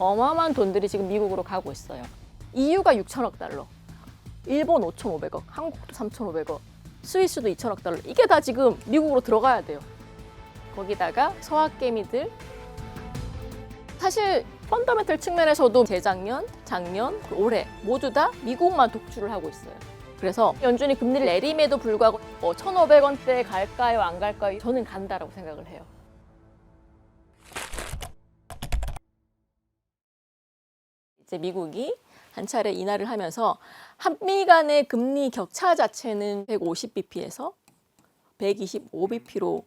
어마어마한 돈들이 지금 미국으로 가고 있어요. EU가 6천억 달러, 일본 5,500억, 한국도 3,500억, 스위스도 2천억 달러. 이게 다 지금 미국으로 들어가야 돼요. 거기다가 서학개미들. 사실 펀더멘털 측면에서도 재작년, 작년, 올해 모두 다 미국만 독주를 하고 있어요. 그래서 연준이 금리를 내림에도 불구하고 1,500원대 갈까요, 안 갈까요? 저는 간다라고 생각을 해요. 이제 미국이 한 차례 인하를 하면서 한미 간의 금리 격차 자체는 150bp에서 125bp로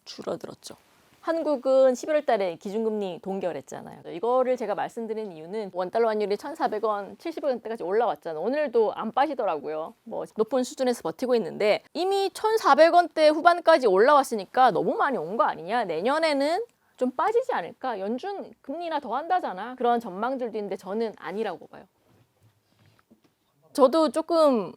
줄어들었죠. 한국은 11월 달에 기준금리 동결했잖아요. 이거를 제가 말씀드린 이유는 원달러 환율이 1,400원, 70원대까지 올라왔잖아요. 오늘도 안 빠지더라고요. 뭐 높은 수준에서 버티고 있는데 이미 1,400원대 후반까지 올라왔으니까 너무 많이 온 거 아니냐. 내년에는 좀 빠지지 않을까? 연준 금리나 더 한다잖아. 그런 전망들도 있는데 저는 아니라고 봐요. 저도 조금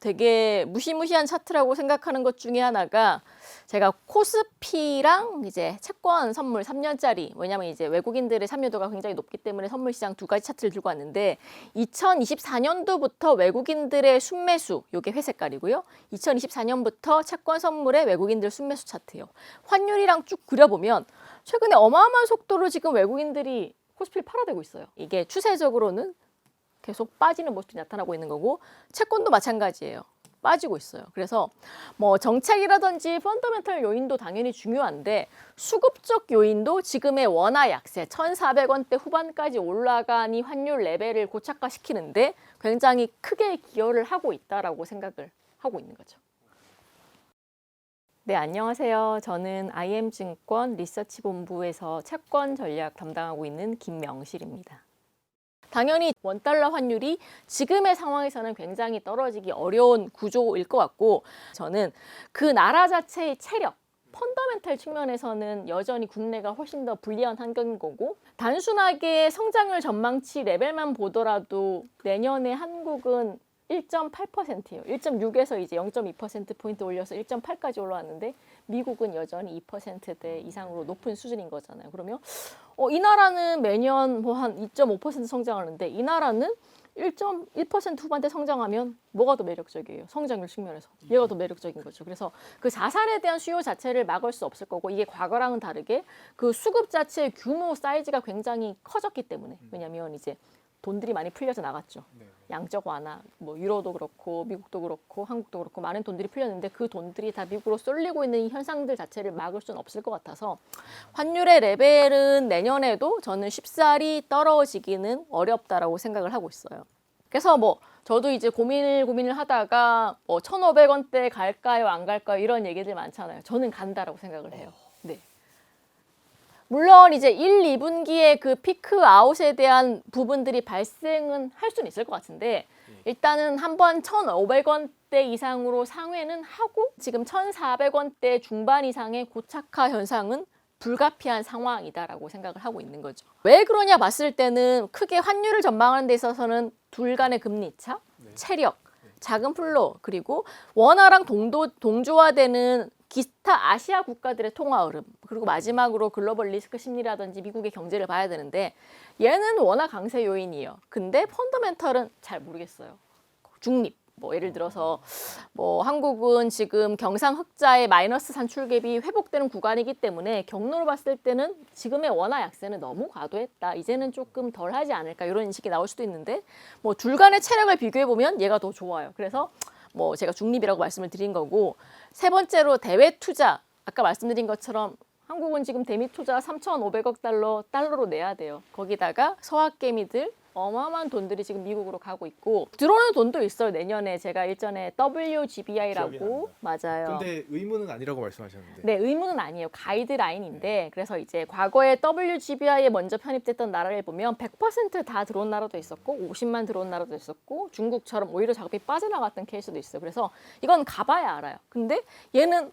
되게 무시무시한 차트라고 생각하는 것 중에 하나가 제가 코스피랑 이제 채권 선물 3년짜리, 왜냐면 이제 외국인들의 참여도가 굉장히 높기 때문에 선물 시장 두 가지 차트를 들고 왔는데 2024년도부터 외국인들의 순매수, 요게 회색깔이고요. 2024년부터 채권 선물의 외국인들 순매수 차트예요. 환율이랑 쭉 그려보면 최근에 어마어마한 속도로 지금 외국인들이 코스피를 팔아대고 있어요. 이게 추세적으로는 계속 빠지는 모습이 나타나고 있는 거고 채권도 마찬가지예요. 빠지고 있어요. 그래서 뭐 정책이라든지 펀더멘털 요인도 당연히 중요한데 수급적 요인도 지금의 원화 약세 1,400원대 후반까지 올라가니 환율 레벨을 고착화시키는데 굉장히 크게 기여를 하고 있다라고 생각을 하고 있는 거죠. 네, 안녕하세요. 저는 IM증권 리서치본부에서 채권 전략 담당하고 있는 김명실입니다. 당연히 원달러 환율이 지금의 상황에서는 굉장히 떨어지기 어려운 구조일 것 같고 저는 그 나라 자체의 체력, 펀더멘털 측면에서는 여전히 국내가 훨씬 더 불리한 환경인 거고 단순하게 성장률 전망치 레벨만 보더라도 내년에 한국은 1.8%예요. 1.6에서 이제 0.2%포인트 올려서 1.8까지 올라왔는데 미국은 여전히 2%대 이상으로 높은 수준인 거잖아요. 그러면 이 나라는 매년 뭐 한 2.5% 성장하는데 이 나라는 1.1% 후반대 성장하면 뭐가 더 매력적이에요? 성장률 측면에서. 얘가 더 매력적인 거죠. 그래서 그 자산에 대한 수요 자체를 막을 수 없을 거고 이게 과거랑은 다르게 그 수급 자체의 규모 사이즈가 굉장히 커졌기 때문에 왜냐면 이제 돈들이 많이 풀려서 나갔죠. 양적 완화, 뭐 유로도 그렇고 미국도 그렇고 한국도 그렇고 많은 돈들이 풀렸는데 그 돈들이 다 미국으로 쏠리고 있는 이 현상들 자체를 막을 수는 없을 것 같아서 환율의 레벨은 내년에도 저는 쉽사리 떨어지기는 어렵다라고 생각을 하고 있어요. 그래서 뭐 저도 이제 고민을 하다가 1,500원대 갈까요, 안 갈까요 이런 얘기들 많잖아요. 저는 간다라고 생각을 해요. 네. 물론 이제 1, 2분기에 그 피크 아웃에 대한 부분들이 발생은 할 수는 있을 것 같은데 일단은 한번 1,500원대 이상으로 상회는 하고 지금 1,400원대 중반 이상의 고착화 현상은 불가피한 상황이다라고 생각을 하고 있는 거죠. 왜 그러냐 봤을 때는 크게 환율을 전망하는 데 있어서는 둘 간의 금리 차, 체력, 작은 플로 그리고 원화랑 동조화되는 기타 아시아 국가들의 통화 흐름 그리고 마지막으로 글로벌 리스크 심리라든지 미국의 경제를 봐야 되는데 얘는 워낙 강세 요인이에요. 근데 펀더멘털은 잘 모르겠어요. 중립. 뭐 예를 들어서 뭐 한국은 지금 경상 흑자의 마이너스 산출 갭이 회복되는 구간이기 때문에 경로로 봤을 때는 지금의 원화 약세는 너무 과도했다. 이제는 조금 덜 하지 않을까 이런 인식이 나올 수도 있는데 뭐 둘 간의 체력을 비교해 보면 얘가 더 좋아요. 그래서 뭐 제가 중립이라고 말씀을 드린 거고 세 번째로 대외 투자 아까 말씀드린 것처럼 한국은 지금 대미 투자 3,500억 달러로 내야 돼요. 거기다가 서학개미들 어마어마한 돈들이 지금 미국으로 가고 있고 들어오는 돈도 있어요. 내년에 제가 일전에 WGBI라고 맞아요. 근데 의무는 아니라고 말씀하셨는데. 네, 의무는 아니에요. 가이드라인인데 그래서 이제 과거에 WGBI에 먼저 편입됐던 나라를 보면 100% 다 들어온 나라도 있었고 50만 들어온 나라도 있었고 중국처럼 오히려 작업이 빠져나갔던 케이스도 있어요. 그래서 이건 가봐야 알아요. 근데 얘는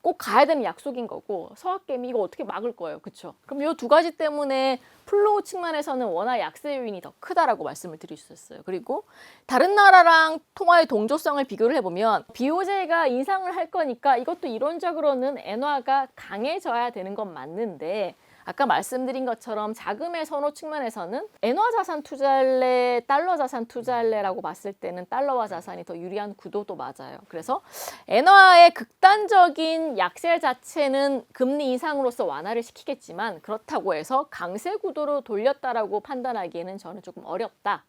꼭 가야 되는 약속인 거고 서학개미 이거 어떻게 막을 거예요. 그렇죠? 그럼 이 두 가지 때문에 플로우 측면에서는 워낙 약세 요인이 더 크다라고 말씀을 드릴 수 있어요. 그리고 다른 나라랑 통화의 동조성을 비교를 해보면 BOJ가 인상을 할 거니까 이것도 이론적으로는 엔화가 강해져야 되는 건 맞는데 아까 말씀드린 것처럼 자금의 선호 측면에서는 엔화 자산 투자할래, 달러 자산 투자할래라고 봤을 때는 달러화 자산이 더 유리한 구도도 맞아요. 그래서 엔화의 극단적인 약세 자체는 금리 인상으로서 완화를 시키겠지만 그렇다고 해서 강세 구도로 돌렸다라고 판단하기에는 저는 조금 어렵다.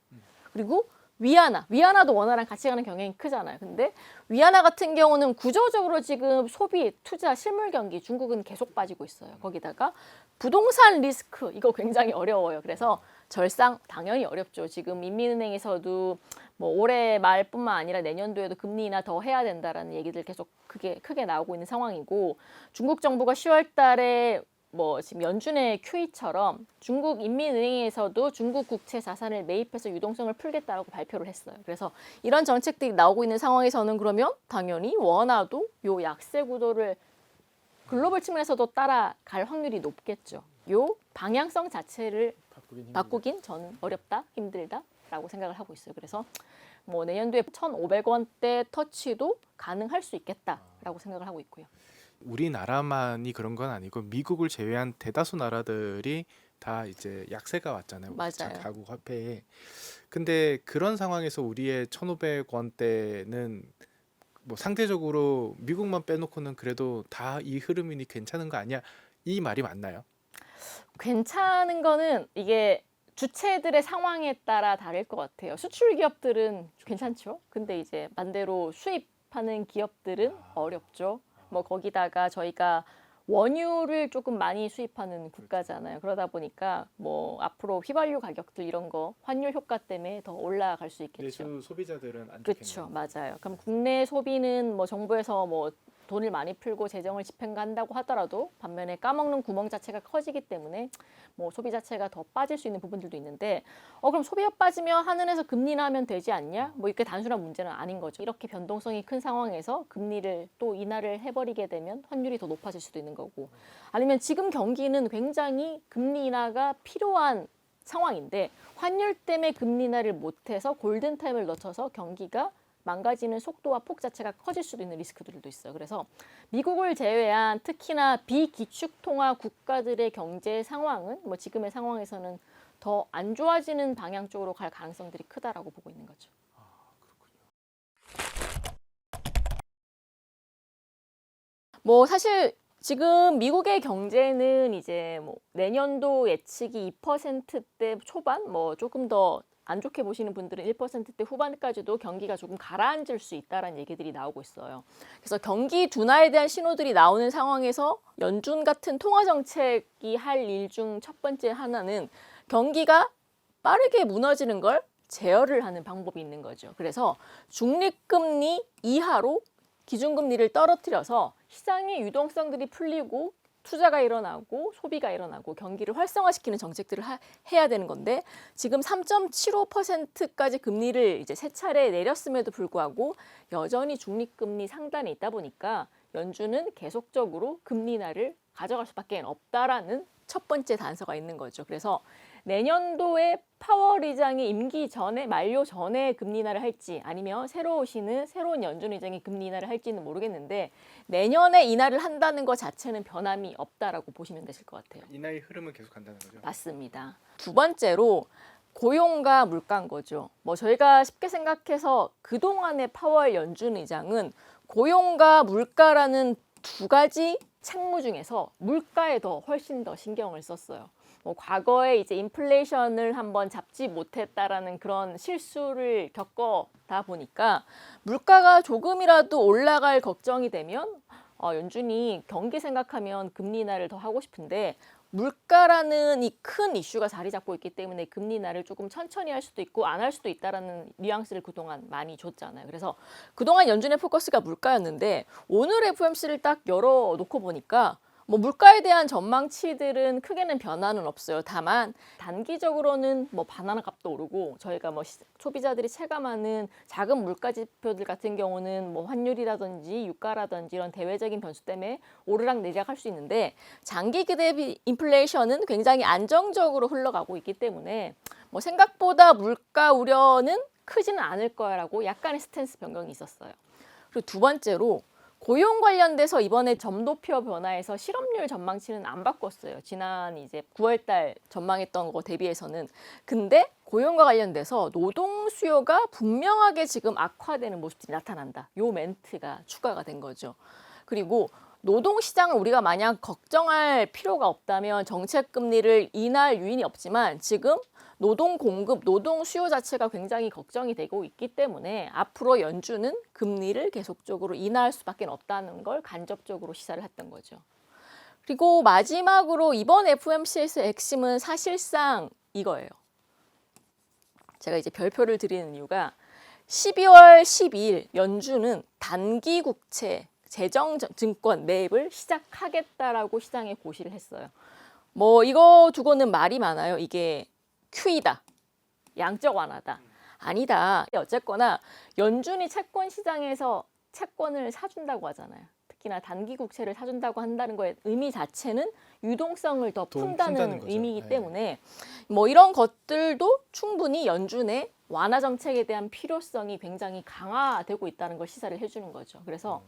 그리고 위안화도 원화랑 같이 가는 경향이 크잖아요. 근데 위안화 같은 경우는 구조적으로 지금 소비, 투자, 실물 경기 중국은 계속 빠지고 있어요. 거기다가 부동산 리스크 이거 굉장히 어려워요. 그래서 절상 당연히 어렵죠. 지금 인민은행에서도 뭐 올해 말뿐만 아니라 내년도에도 금리 인하 더 해야 된다라는 얘기들 계속 크게 나오고 있는 상황이고 중국 정부가 10월 달에 뭐 지금 연준의 QE처럼 중국 인민은행에서도 중국 국채 자산을 매입해서 유동성을 풀겠다라고 발표를 했어요. 그래서 이런 정책들이 나오고 있는 상황에서는 그러면 당연히 원화도 요 약세 구도를 글로벌 측면에서도 따라갈 확률이 높겠죠. 요 방향성 자체를 바꾸긴 저는 어렵다, 힘들다라고 생각을 하고 있어요. 그래서 뭐 내년도에 1,500원대 터치도 가능할 수 있겠다라고 생각을 하고 있고요. 우리나라만이 그런 건 아니고 미국을 제외한 대다수 나라들이 다 이제 약세가 왔잖아요. 맞아요. 가국 화폐에. 근데 그런 상황에서 우리의 1,500원대는 뭐 상대적으로 미국만 빼놓고는 그래도 다 이 흐름이니 괜찮은 거 아니야? 이 말이 맞나요? 괜찮은 거는 이게 주체들의 상황에 따라 다를 것 같아요. 수출 기업들은 괜찮죠. 근데 이제 반대로 수입하는 기업들은 어렵죠. 뭐 거기다가 저희가 원유를 조금 많이 수입하는 국가잖아요. 그러다 보니까 뭐 앞으로 휘발유 가격들 이런 거 환율 효과 때문에 더 올라갈 수 있겠죠. 내수 소비자들은 안 그렇죠, 좋겠네요. 맞아요. 그럼 국내 소비는 뭐 정부에서 뭐 돈을 많이 풀고 재정을 집행한다고 하더라도 반면에 까먹는 구멍 자체가 커지기 때문에 뭐 소비 자체가 더 빠질 수 있는 부분들도 있는데 그럼 소비가 빠지면 하늘에서 금리 인하하면 되지 않냐? 뭐 이렇게 단순한 문제는 아닌 거죠. 이렇게 변동성이 큰 상황에서 금리를 또 인하를 해버리게 되면 환율이 더 높아질 수도 있는 거고 아니면 지금 경기는 굉장히 금리 인하가 필요한 상황인데 환율 때문에 금리 인하를 못해서 골든타임을 놓쳐서 경기가 망가지는 속도와 폭 자체가 커질 수도 있는 리스크들도 있어요. 그래서 미국을 제외한 특히나 비기축통화 국가들의 경제 상황은 뭐 지금의 상황에서는 더 안 좋아지는 방향 쪽으로 갈 가능성들이 크다라고 보고 있는 거죠. 뭐 사실 지금 미국의 경제는 이제 뭐 내년도 예측이 2%대 초반 뭐 조금 더 안 좋게 보시는 분들은 1%대 후반까지도 경기가 조금 가라앉을 수 있다라는 얘기들이 나오고 있어요. 그래서 경기 둔화에 대한 신호들이 나오는 상황에서 연준 같은 통화 정책이 할 일 중 첫 번째 하나는 경기가 빠르게 무너지는 걸 제어를 하는 방법이 있는 거죠. 그래서 중립금리 이하로 기준금리를 떨어뜨려서 시장의 유동성들이 풀리고 투자가 일어나고 소비가 일어나고 경기를 활성화시키는 정책들을 해야 되는 건데 지금 3.75%까지 금리를 이제 세 차례 내렸음에도 불구하고 여전히 중립금리 상단에 있다 보니까 연준은 계속적으로 금리 인하를 가져갈 수밖에 없다라는 첫 번째 단서가 있는 거죠. 그래서 내년도에 파월 의장이 임기 전에 만료 전에 금리 인하를 할지 아니면 새로 오시는 새로운 연준 의장이 금리 인하를 할지는 모르겠는데 내년에 인하를 한다는 것 자체는 변함이 없다라고 보시면 되실 것 같아요. 인하의 흐름은 계속 간다는 거죠. 맞습니다. 두 번째로 고용과 물가인 거죠. 뭐 저희가 쉽게 생각해서 그동안의 파월 연준 의장은 고용과 물가라는 두 가지 책무 중에서 물가에 훨씬 더 신경을 썼어요. 뭐 과거에 이제 인플레이션을 한번 잡지 못했다라는 그런 실수를 겪어다 보니까 물가가 조금이라도 올라갈 걱정이 되면 연준이 경기 생각하면 금리 인하를 더 하고 싶은데 물가라는 이 큰 이슈가 자리 잡고 있기 때문에 금리 인하를 조금 천천히 할 수도 있고 안 할 수도 있다라는 뉘앙스를 그동안 많이 줬잖아요. 그래서 그동안 연준의 포커스가 물가였는데 오늘 FOMC를 딱 열어놓고 보니까 뭐 물가에 대한 전망치들은 크게는 변화는 없어요. 다만 단기적으로는 뭐 바나나 값도 오르고 저희가 뭐 소비자들이 체감하는 작은 물가 지표들 같은 경우는 뭐 환율이라든지 유가라든지 이런 대외적인 변수 때문에 오르락 내리락 할 수 있는데 장기 기대 인플레이션은 굉장히 안정적으로 흘러가고 있기 때문에 뭐 생각보다 물가 우려는 크지는 않을 거라고 약간의 스탠스 변경이 있었어요. 그리고 두 번째로 고용 관련돼서 이번에 점도표 변화에서 실업률 전망치는 안 바꿨어요. 지난 이제 9월달 전망했던 거 대비해서는. 근데 고용과 관련돼서 노동 수요가 분명하게 지금 악화되는 모습들이 나타난다. 요 멘트가 추가가 된 거죠. 그리고 노동 시장을 우리가 마냥 걱정할 필요가 없다면 정책 금리를 인할 유인이 없지만 지금 노동 공급, 노동 수요 자체가 굉장히 걱정이 되고 있기 때문에 앞으로 연준은 금리를 계속적으로 인하할 수밖에 없다는 걸 간접적으로 시사를 했던 거죠. 그리고 마지막으로 이번 FOMC에서 핵심은 사실상 이거예요. 제가 이제 별표를 드리는 이유가 12월 12일 연준은 단기 국채 재정 증권 매입을 시작하겠다라고 시장에 고시를 했어요. 뭐 이거 두고는 말이 많아요. 이게 QE다. 양적 완화다. 아니다. 어쨌거나 연준이 채권 시장에서 채권을 사준다고 하잖아요. 특히나 단기 국채를 사준다고 한다는 거의 의미 자체는 유동성을 더 푼다는 의미이기 때문에 뭐 이런 것들도 충분히 연준의 완화 정책에 대한 필요성이 굉장히 강화되고 있다는 걸 시사를 해주는 거죠. 그래서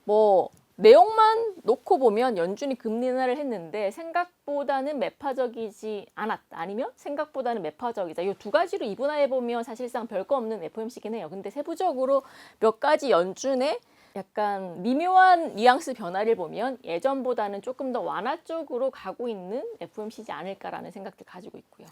뭐 내용만 놓고 보면 연준이 금리 인하를 했는데 생각보다는 매파적이지 않았다. 아니면 생각보다는 매파적이다. 이 두 가지로 이분화해 보면 사실상 별거 없는 FOMC긴 해요. 근데 세부적으로 몇 가지 연준의 약간 미묘한 뉘앙스 변화를 보면 예전보다는 조금 더 완화 쪽으로 가고 있는 FOMC지 않을까라는 생각들 가지고 있고요.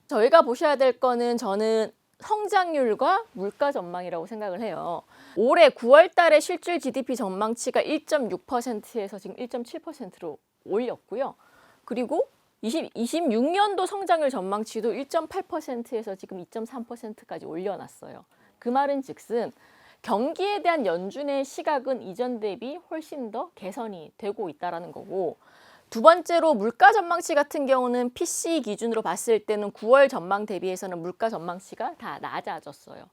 저희가 보셔야 될 거는 저는 성장률과 물가 전망이라고 생각을 해요. 올해 9월 달에 실질 GDP 전망치가 1.6%에서 지금 1.7%로 올렸고요. 그리고 26년도 성장률 전망치도 1.8%에서 지금 2.3%까지 올려놨어요. 그 말은 즉슨 경기에 대한 연준의 시각은 이전 대비 훨씬 더 개선이 되고 있다는 거고, 두 번째로 물가 전망치 같은 경우는 PCE 기준으로 봤을 때는 9월 전망 대비해서는 물가 전망치가 다 낮아졌어요.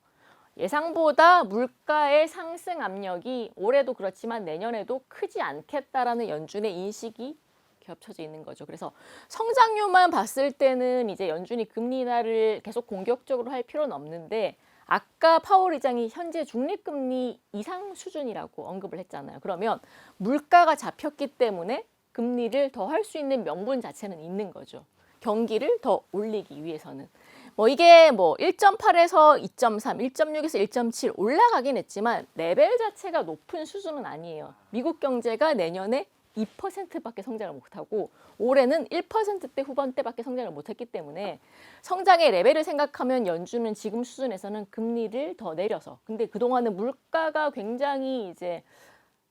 예상보다 물가의 상승 압력이 올해도 그렇지만 내년에도 크지 않겠다라는 연준의 인식이 겹쳐져 있는 거죠. 그래서 성장률만 봤을 때는 이제 연준이 금리 인하를 계속 공격적으로 할 필요는 없는데 아까 파월 의장이 현재 중립금리 이상 수준이라고 언급을 했잖아요. 그러면 물가가 잡혔기 때문에 금리를 더 할 수 있는 명분 자체는 있는 거죠. 경기를 더 올리기 위해서는. 뭐 이게 뭐 1.8에서 2.3, 1.6에서 1.7 올라가긴 했지만 레벨 자체가 높은 수준은 아니에요. 미국 경제가 내년에 2%밖에 성장을 못하고 올해는 1%대 후반대밖에 성장을 못했기 때문에 성장의 레벨을 생각하면 연준은 지금 수준에서는 금리를 더 내려서, 근데 그동안은 물가가 굉장히 이제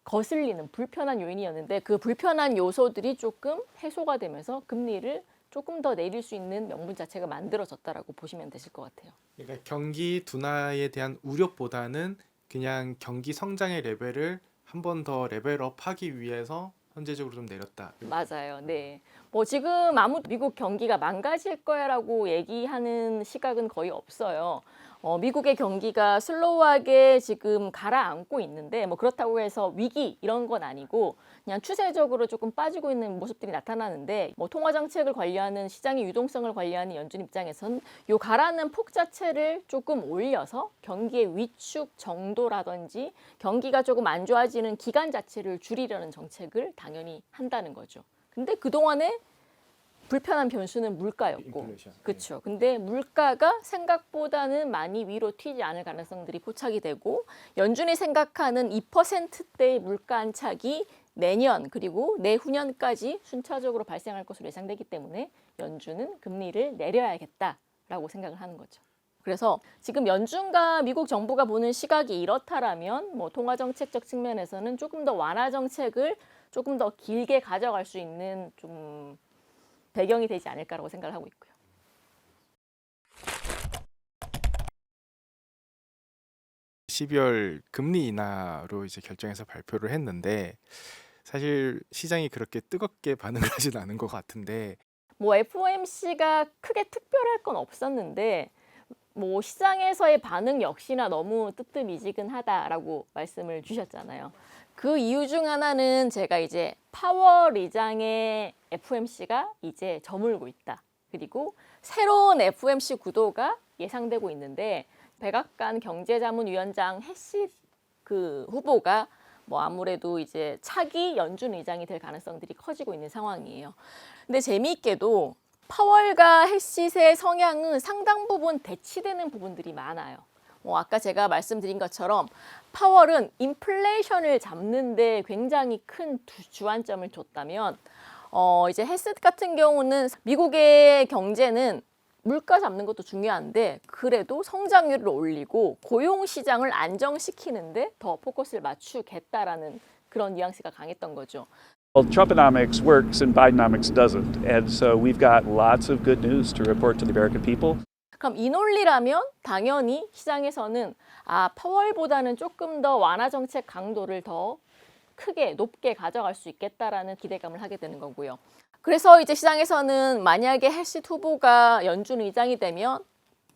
거슬리는 불편한 요인이었는데 그 불편한 요소들이 조금 해소가 되면서 금리를 조금 더 내릴 수 있는 명분 자체가 만들어졌다라고 보시면 되실 것 같아요. 그러니까 경기 둔화에 대한 우려보다는 그냥 경기 성장의 레벨을 한 번 더 레벨업하기 위해서 현재적으로 좀 내렸다. 맞아요. 네. 뭐 지금 아무 미국 경기가 망가질 거야라고 얘기하는 시각은 거의 없어요. 미국의 경기가 슬로우하게 지금 가라앉고 있는데 뭐 그렇다고 해서 위기 이런 건 아니고 그냥 추세적으로 조금 빠지고 있는 모습들이 나타나는데 뭐 통화 정책을 관리하는 시장의 유동성을 관리하는 연준 입장에서는 요 가라앉는 폭 자체를 조금 올려서 경기의 위축 정도라든지 경기가 조금 안 좋아지는 기간 자체를 줄이려는 정책을 당연히 한다는 거죠. 근데 그동안에 불편한 변수는 물가였고, 그렇죠. 근데 물가가 생각보다는 많이 위로 튀지 않을 가능성들이 포착이 되고 연준이 생각하는 2%대의 물가 안착이 내년 그리고 내후년까지 순차적으로 발생할 것으로 예상되기 때문에 연준은 금리를 내려야겠다라고 생각을 하는 거죠. 그래서 지금 연준과 미국 정부가 보는 시각이 이렇다라면 뭐 통화 정책적 측면에서는 조금 더 완화 정책을 조금 더 길게 가져갈 수 있는 좀 배경이 되지 않을까라고 생각을 하고 있고요. 12월 금리 인하로 이제 결정해서 발표를 했는데 사실 시장이 그렇게 뜨겁게 반응을 하진 않은 것 같은데 뭐 FOMC가 크게 특별할 건 없었는데 뭐 시장에서의 반응 역시나 너무 뜨뜻미지근하다라고 말씀을 주셨잖아요. 그 이유 중 하나는 제가 이제 파월 의장의 FOMC가 이제 저물고 있다. 그리고 새로운 FOMC 구도가 예상되고 있는데 백악관 경제자문위원장 해시 그 후보가 뭐 아무래도 이제 차기 연준 의장이 될 가능성들이 커지고 있는 상황이에요. 근데 재미있게도 파월과 햇싯의 성향은 상당 부분 대치되는 부분들이 많아요. 아까 제가 말씀드린 것처럼 파월은 인플레이션을 잡는데 굉장히 큰 주안점을 줬다면 이제 햇싯 같은 경우는 미국의 경제는 물가 잡는 것도 중요한데 그래도 성장률을 올리고 고용 시장을 안정시키는데 더 포커스를 맞추겠다라는 그런 뉘앙스가 강했던 거죠. Well, Trumponomics works and Bidenomics doesn't. And so we've got lots of good news to report to the American people. 그럼 이 논리라면 당연히 시장에서는 파월보다는 조금 더 완화 정책 강도를 더 크게 높게 가져갈 수 있겠다라는 기대감을 하게 되는 거고요. 그래서 이제 시장에서는 만약에 햇싯 후보가 연준 의장이 되면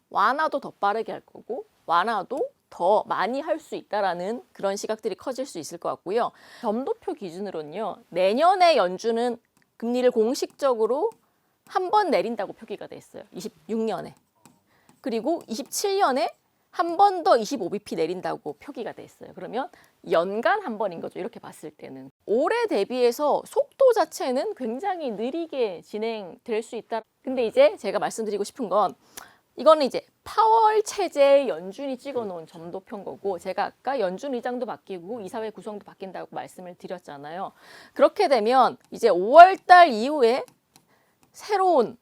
완화도 더 빠르게 할 거고 완화도 더 많이 할 수 있다라는 그런 시각들이 커질 수 있을 것 같고요. 점도표 기준으로는요. 내년에 연준은 금리를 공식적으로 한 번 내린다고 표기가 돼 있어요. 26년에. 그리고 27년에 한 번 더 25bp 내린다고 표기가 돼 있어요. 그러면 연간 한 번인 거죠. 이렇게 봤을 때는. 올해 대비해서 속도 자체는 굉장히 느리게 진행될 수 있다. 근데 이제 제가 말씀드리고 싶은 건 이거는 이제 파월 체제의 연준이 찍어놓은 점도표인 거고 제가 아까 연준 의장도 바뀌고 이사회 구성도 바뀐다고 말씀을 드렸잖아요. 그렇게 되면 이제 5월 달 이후에 새로운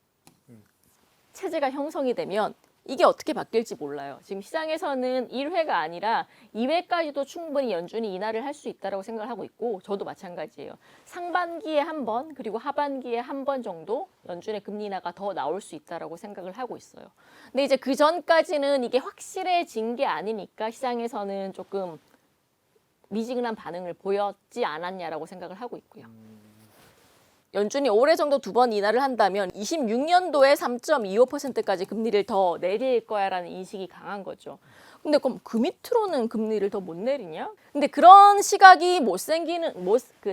체제가 형성이 되면 이게 어떻게 바뀔지 몰라요. 지금 시장에서는 1회가 아니라 2회까지도 충분히 연준이 인하를 할 수 있다고 생각을 하고 있고 저도 마찬가지예요. 상반기에 한 번 그리고 하반기에 한 번 정도 연준의 금리 인하가 더 나올 수 있다고 생각을 하고 있어요. 근데 이제 그 전까지는 이게 확실해진 게 아니니까 시장에서는 조금 미지근한 반응을 보였지 않았냐라고 생각을 하고 있고요. 연준이 올해 정도 2번 인하를 한다면 26년도에 3.25%까지 금리를 더 내릴 거야라는 인식이 강한 거죠. 근데 그럼 그 밑으로는 금리를 더 못 내리냐? 근데 그런 시각이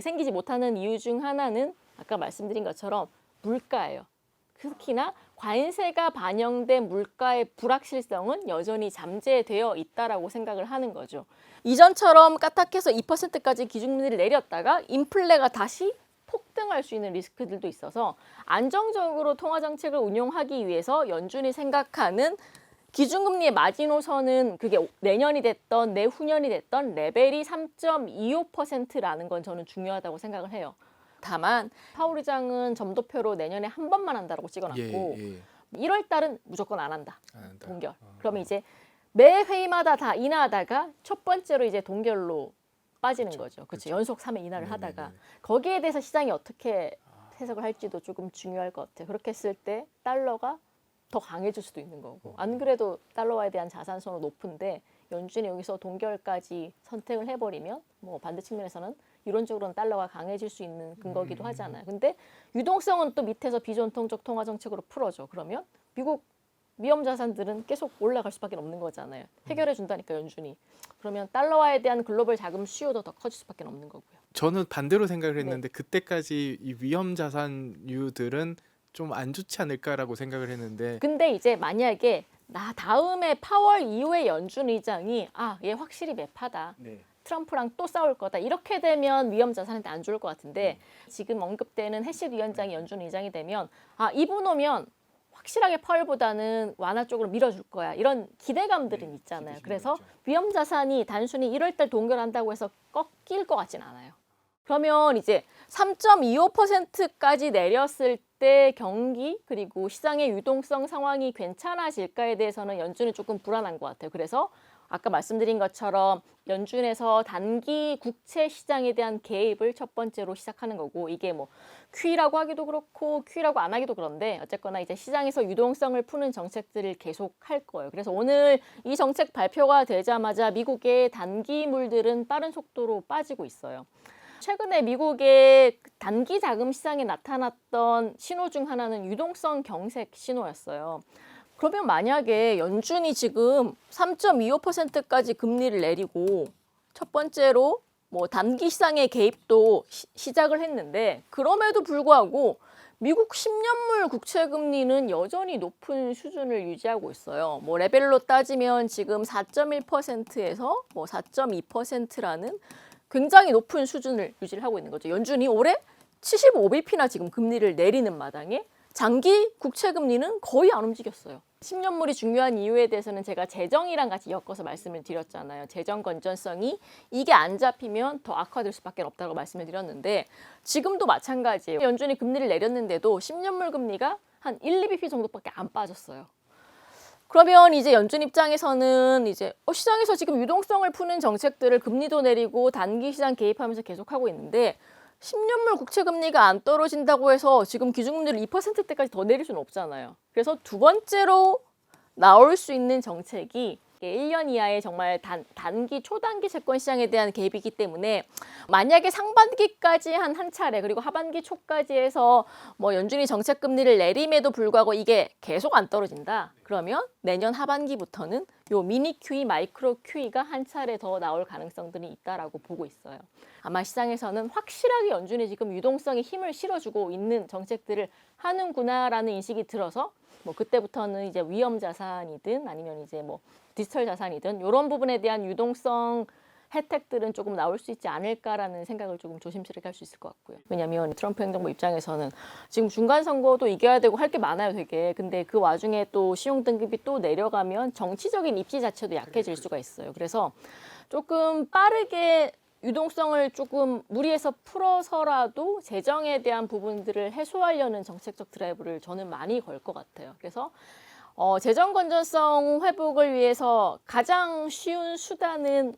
생기지 못하는 이유 중 하나는 아까 말씀드린 것처럼 물가예요. 특히나 관세가 반영된 물가의 불확실성은 여전히 잠재되어 있다라고 생각을 하는 거죠. 이전처럼 까딱해서 2%까지 기준금리를 내렸다가 인플레가 다시 폭등할 수 있는 리스크들도 있어서 안정적으로 통화정책을 운용하기 위해서 연준이 생각하는 기준금리의 마지노선은 그게 내년이 됐던 내후년이 됐던 레벨이 3.25%라는 건 저는 중요하다고 생각을 해요. 다만 파월 의장은 점도표로 내년에 한 번만 한다고 찍어놨고 1월 달은 무조건 안 한다. 동결. 그러면 이제 매 회의마다 다 인하하다가 첫 번째로 이제 동결로 빠지는 거죠. 그렇죠. 연속 3회 인하를 하다가 거기에 대해서 시장이 어떻게 해석을 할지도 조금 중요할 것 같아요. 그렇게 했을 때 달러가 더 강해질 수도 있는 거고 안 그래도 달러화에 대한 자산 선호 높은데 연준이 여기서 동결까지 선택을 해버리면 뭐 반대 측면에서는 이론적으로는 달러가 강해질 수 있는 근거기도 하잖아요. 근데 유동성은 또 밑에서 비전통적 통화 정책으로 풀어줘. 그러면 미국 위험 자산들은 계속 올라갈 수밖에 없는 거잖아요. 해결해 준다니까 연준이. 그러면 달러화에 대한 글로벌 자금 수요도 더 커질 수밖에 없는 거고요. 저는 반대로 생각을 했는데 그때까지 이 위험 자산류들은 좀 안 좋지 않을까라고 생각을 했는데 근데 이제 만약에 다음에 파월 이후에 연준 의장이 얘 확실히 매파다. 트럼프랑 또 싸울 거다. 이렇게 되면 위험 자산한테 안 좋을 것 같은데 지금 언급되는 햇싯 위원장이 연준 의장이 되면 이분 오면 확실하게 파월보다는 완화 쪽으로 밀어줄 거야. 이런 기대감들은 있잖아요. 그래서 위험 자산이 단순히 1월 달 동결한다고 해서 꺾일 것 같진 않아요. 그러면 이제 3.25%까지 내렸을 때 경기 그리고 시장의 유동성 상황이 괜찮아질까에 대해서는 연준은 조금 불안한 것 같아요. 그래서 아까 말씀드린 것처럼 연준에서 단기 국채 시장에 대한 개입을 첫 번째로 시작하는 거고 이게 뭐 QE라고 하기도 그렇고 QE라고 안 하기도 그런데 어쨌거나 이제 시장에서 유동성을 푸는 정책들을 계속 할 거예요. 그래서 오늘 이 정책 발표가 되자마자 미국의 단기물들은 빠른 속도로 빠지고 있어요. 최근에 미국의 단기 자금 시장에 나타났던 신호 중 하나는 유동성 경색 신호였어요. 그러면 만약에 연준이 지금 3.25%까지 금리를 내리고 첫 번째로 뭐 단기 시장의 개입도 시작을 했는데 그럼에도 불구하고 미국 10년물 국채 금리는 여전히 높은 수준을 유지하고 있어요. 뭐 레벨로 따지면 지금 4.1%에서 뭐 4.2%라는 굉장히 높은 수준을 유지를 하고 있는 거죠. 연준이 올해 75bp나 지금 금리를 내리는 마당에 장기 국채 금리는 거의 안 움직였어요. 10년물이 중요한 이유에 대해서는 제가 재정이랑 같이 엮어서 말씀을 드렸잖아요. 재정 건전성이 이게 안 잡히면 더 악화될 수밖에 없다고 말씀을 드렸는데 지금도 마찬가지예요. 연준이 금리를 내렸는데도 10년물 금리가 한 1, 2bp 정도밖에 안 빠졌어요. 그러면 이제 연준 입장에서는 이제 시장에서 지금 유동성을 푸는 정책들을 금리도 내리고 단기 시장 개입하면서 계속하고 있는데 10년물 국채 금리가 안 떨어진다고 해서 지금 기준금리를 2%대까지 더 내릴 수는 없잖아요. 그래서 두 번째로 나올 수 있는 정책이 1년 이하의 정말 단기, 초단기 채권 시장에 대한 개입이기 때문에 만약에 상반기까지 한 차례 그리고 하반기 초까지 해서 뭐 연준이 정책 금리를 내림에도 불구하고 이게 계속 안 떨어진다. 그러면 내년 하반기부터는 요 미니 QE, 마이크로 QE가 한 차례 더 나올 가능성들이 있다라고 보고 있어요. 아마 시장에서는 확실하게 연준이 지금 유동성에 힘을 실어주고 있는 정책들을 하는구나라는 인식이 들어서 뭐 그때부터는 이제 위험 자산이든 아니면 이제 뭐 디지털 자산이든 이런 부분에 대한 유동성 혜택들은 조금 나올 수 있지 않을까라는 생각을 조금 조심스럽게 할 수 있을 것 같고요. 왜냐하면 트럼프 행정부 입장에서는 지금 중간 선거도 이겨야 되고 할 게 많아요, 되게. 근데 그 와중에 또 신용 등급이 또 내려가면 정치적인 입지 자체도 약해질 수가 있어요. 그래서 조금 빠르게 유동성을 조금 무리해서 풀어서라도 재정에 대한 부분들을 해소하려는 정책적 드라이브를 저는 많이 걸 것 같아요. 그래서 재정 건전성 회복을 위해서 가장 쉬운 수단은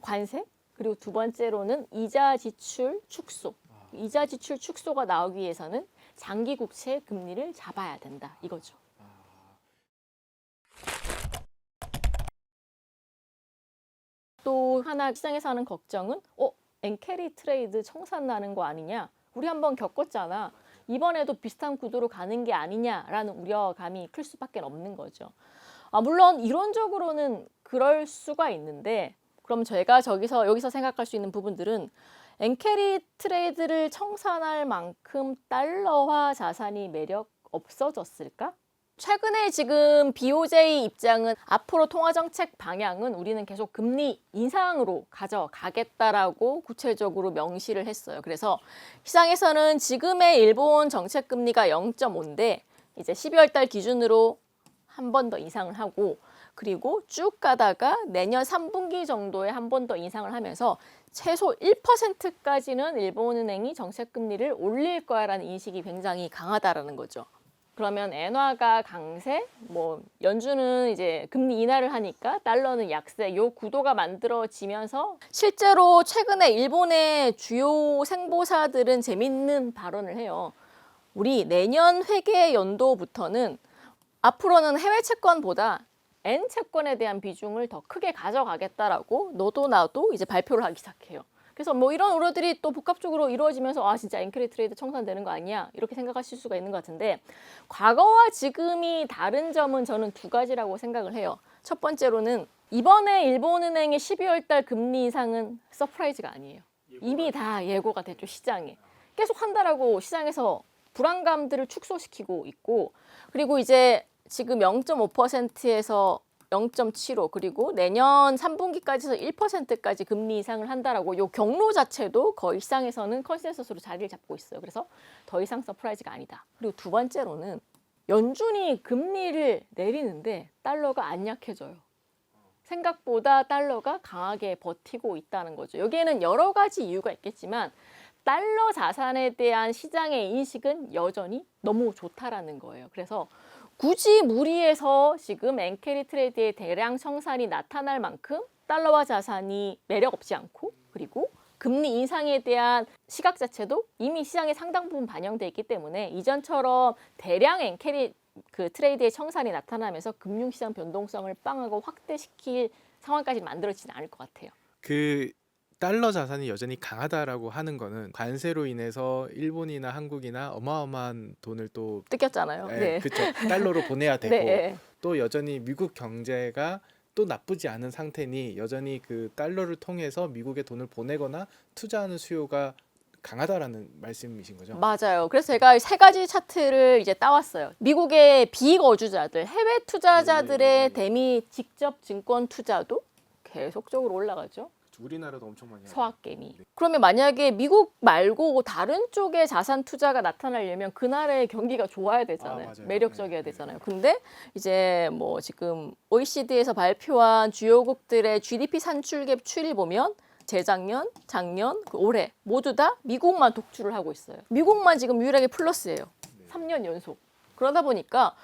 관세, 그리고 두 번째로는 이자 지출 축소. 이자 지출 축소가 나오기 위해서는 장기 국채 금리를 잡아야 된다, 이거죠. 또 하나 시장에서 하는 걱정은 엔캐리 트레이드 청산 나는 거 아니냐? 우리 한번 겪었잖아. 이번에도 비슷한 구도로 가는 게 아니냐라는 우려감이 클 수밖에 없는 거죠. 물론 이론적으로는 그럴 수가 있는데 그럼 저희가 여기서 생각할 수 있는 부분들은 엔캐리 트레이드를 청산할 만큼 달러화 자산이 매력 없어졌을까? 최근에 지금 BOJ 입장은 앞으로 통화정책 방향은 우리는 계속 금리 인상으로 가져가겠다라고 구체적으로 명시를 했어요. 그래서 시장에서는 지금의 일본 정책 금리가 0.5인데 이제 12월 달 기준으로 한 번 더 인상을 하고 그리고 쭉 가다가 내년 3분기 정도에 한 번 더 인상을 하면서 최소 1%까지는 일본은행이 정책 금리를 올릴 거야라는 인식이 굉장히 강하다라는 거죠. 그러면 엔화가 강세, 뭐 연준은 이제 금리 인하를 하니까 달러는 약세, 요 구도가 만들어지면서 실제로 최근에 일본의 주요 생보사들은 재밌는 발언을 해요. 우리 내년 회계 연도부터는 앞으로는 해외 채권보다 엔 채권에 대한 비중을 더 크게 가져가겠다라고 너도 나도 이제 발표를 하기 시작해요. 그래서 뭐 이런 우려들이 또 복합적으로 이루어지면서 진짜 엔캐리 트레이드 청산되는 거 아니야? 이렇게 생각하실 수가 있는 것 같은데 과거와 지금이 다른 점은 저는 두 가지라고 생각을 해요. 첫 번째로는 이번에 일본은행의 12월 달 금리 인상은 서프라이즈가 아니에요. 이미 다 예고가 됐죠, 시장에. 계속 한다라고 시장에서 불안감들을 축소시키고 있고 그리고 이제 지금 0.5%에서 0.75 그리고 내년 3분기까지서 1%까지 금리 인상을 한다라고 요 경로 자체도 거의 시장에서는 컨센서스로 자리를 잡고 있어요. 그래서 더 이상 서프라이즈가 아니다. 그리고 두 번째로는 연준이 금리를 내리는데 달러가 안 약해져요. 생각보다 달러가 강하게 버티고 있다는 거죠. 여기에는 여러 가지 이유가 있겠지만 달러 자산에 대한 시장의 인식은 여전히 너무 좋다라는 거예요. 그래서 굳이 무리해서 지금 엔캐리 트레이드의 대량 청산이 나타날 만큼 달러화 자산이 매력 없지 않고 그리고 금리 인상에 대한 시각 자체도 이미 시장에 상당 부분 반영돼 있기 때문에 이전처럼 대량 엔캐리 트레이드의 청산이 나타나면서 금융시장 변동성을 빵하고 확대시킬 상황까지 만들어지진 않을 것 같아요. 그 달러 자산이 여전히 강하다라고 하는 거는 관세로 인해서 일본이나 한국이나 어마어마한 돈을 또 뜯겼잖아요. 네. 그쵸. 달러로 보내야 되고 네. 또 여전히 미국 경제가 또 나쁘지 않은 상태니 여전히 그 달러를 통해서 미국에 돈을 보내거나 투자하는 수요가 강하다라는 말씀이신 거죠? 맞아요. 그래서 제가 세 가지 차트를 이제 따왔어요. 미국의 비거주자들, 해외 투자자들의 대미 직접 증권 투자도 계속적으로 올라가죠. 우리나라도 엄청 많이 하죠. 서학개미. 그러면 만약에 미국 말고 다른 쪽에 자산 투자가 나타나려면 그 나라의 경기가 좋아야 되잖아요. 맞아요. 매력적이어야 되잖아요. 근데 이제 뭐 지금 OECD에서 발표한 주요국들의 GDP 산출갭 추이를 보면 재작년, 작년, 올해 모두 다 미국만 독주를 하고 있어요. 미국만 지금 유일하게 플러스예요. 3년 연속. 그러다 보니까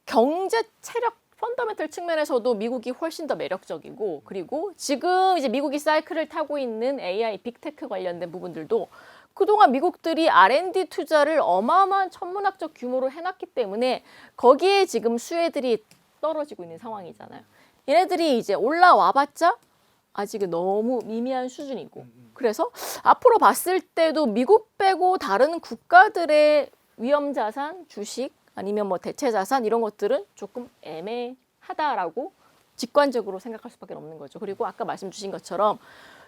경제 체력 펀더멘털 측면에서도 미국이 훨씬 더 매력적이고, 그리고 지금 이제 미국이 사이클을 타고 있는 AI, 빅테크 관련된 부분들도 그동안 미국들이 R&D 투자를 어마어마한 천문학적 규모로 해놨기 때문에 거기에 지금 수혜들이 떨어지고 있는 상황이잖아요. 얘네들이 이제 올라와봤자 아직은 너무 미미한 수준이고, 그래서 앞으로 봤을 때도 미국 빼고 다른 국가들의 위험자산, 주식, 아니면 뭐 대체자산 이런 것들은 조금 애매하다라고 직관적으로 생각할 수밖에 없는 거죠. 그리고 아까 말씀 주신 것처럼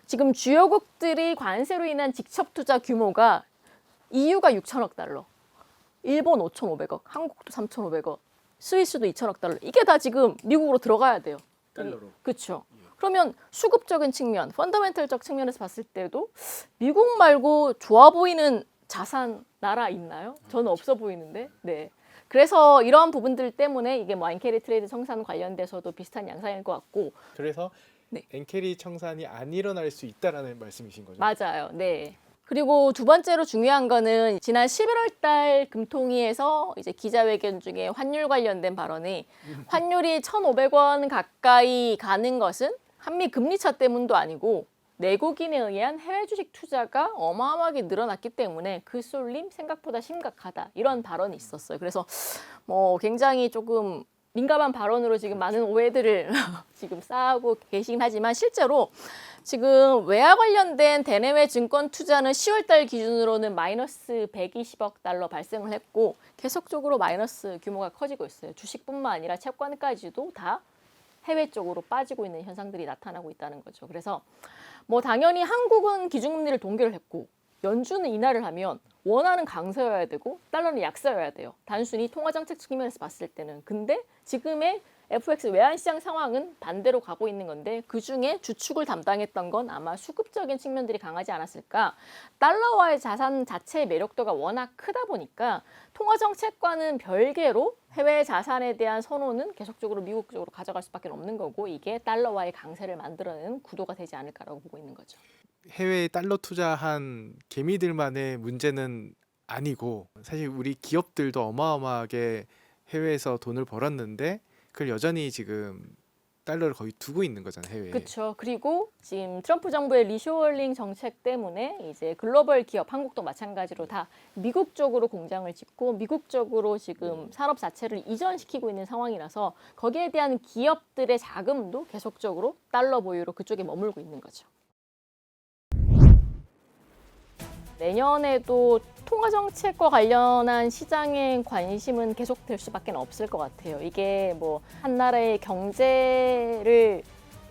지금 주요국들이 관세로 인한 직접 투자 규모가 EU가 6천억 달러, 일본 5,500억, 한국도 3,500억, 스위스도 2천억 달러. 이게 다 지금 미국으로 들어가야 돼요. 달러로. 그렇죠. 그러면 수급적인 측면, 펀더멘털적 측면에서 봤을 때도 미국 말고 좋아 보이는 자산 나라 있나요? 저는 없어 보이는데. 네. 그래서 이러한 부분들 때문에 이게 뭐 엔캐리 트레이드 청산 관련돼서도 비슷한 양상일 것 같고. 그래서 네. 엔캐리 청산이 안 일어날 수 있다라는 말씀이신 거죠? 맞아요. 네. 그리고 두 번째로 중요한 거는 지난 11월 달 금통위에서 이제 기자회견 중에 환율 관련된 발언에 환율이 1,500원 가까이 가는 것은 한미 금리 차 때문도 아니고 내국인에 의한 해외 주식 투자가 어마어마하게 늘어났기 때문에 그 쏠림 생각보다 심각하다. 이런 발언이 있었어요. 그래서 뭐 굉장히 조금 민감한 발언으로 지금 많은 오해들을 지금 쌓고 계시긴 하지만 실제로 지금 외화 관련된 대내외 증권 투자는 10월 달 기준으로는 마이너스 120억 달러 발생을 했고 계속적으로 마이너스 규모가 커지고 있어요. 주식뿐만 아니라 채권까지도 다 해외 쪽으로 빠지고 있는 현상들이 나타나고 있다는 거죠. 그래서 뭐 당연히 한국은 기준금리를 동결을 했고 연준은 인하를 하면 원화는 강세여야 되고 달러는 약세여야 돼요. 단순히 통화정책 측면에서 봤을 때는. 근데 지금의 FX 외환시장 상황은 반대로 가고 있는 건데 그중에 주축을 담당했던 건 아마 수급적인 측면들이 강하지 않았을까. 달러와의 자산 자체의 매력도가 워낙 크다 보니까 통화정책과는 별개로 해외 자산에 대한 선호는 계속적으로 미국 쪽으로 가져갈 수밖에 없는 거고 이게 달러와의 강세를 만들어내는 구도가 되지 않을까라고 보고 있는 거죠. 해외에 달러 투자한 개미들만의 문제는 아니고 사실 우리 기업들도 어마어마하게 해외에서 돈을 벌었는데 그걸 여전히 지금 달러를 거의 두고 있는 거잖아요, 해외에. 그렇죠. 그리고 지금 트럼프 정부의 리쇼어링 정책 때문에 이제 글로벌 기업, 한국도 마찬가지로 다 미국 쪽으로 공장을 짓고 미국 쪽으로 지금 산업 자체를 이전시키고 있는 상황이라서 거기에 대한 기업들의 자금도 계속적으로 달러 보유로 그쪽에 머물고 있는 거죠. 내년에도 통화정책과 관련한 시장의 관심은 계속될 수밖에 없을 것 같아요. 이게 뭐 한 나라의 경제를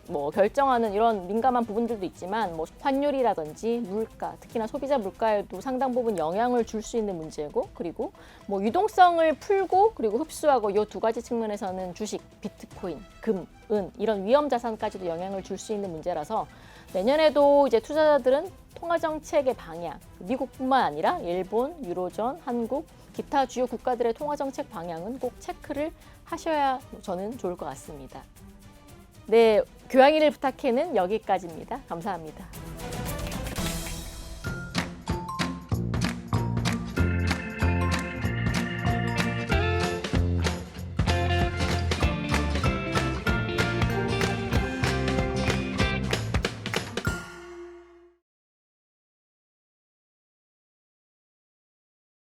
뭐 결정하는 이런 민감한 부분들도 있지만 뭐 환율이라든지 물가, 특히나 소비자 물가에도 상당 부분 영향을 줄 수 있는 문제고 그리고 뭐 유동성을 풀고 그리고 흡수하고 이 두 가지 측면에서는 주식, 비트코인, 금, 은 이런 위험 자산까지도 영향을 줄 수 있는 문제라서 내년에도 이제 투자자들은 통화정책의 방향, 미국뿐만 아니라 일본, 유로존, 한국, 기타 주요 국가들의 통화정책 방향은 꼭 체크를 하셔야 저는 좋을 것 같습니다. 네, 교양이를 부탁해는 여기까지입니다. 감사합니다.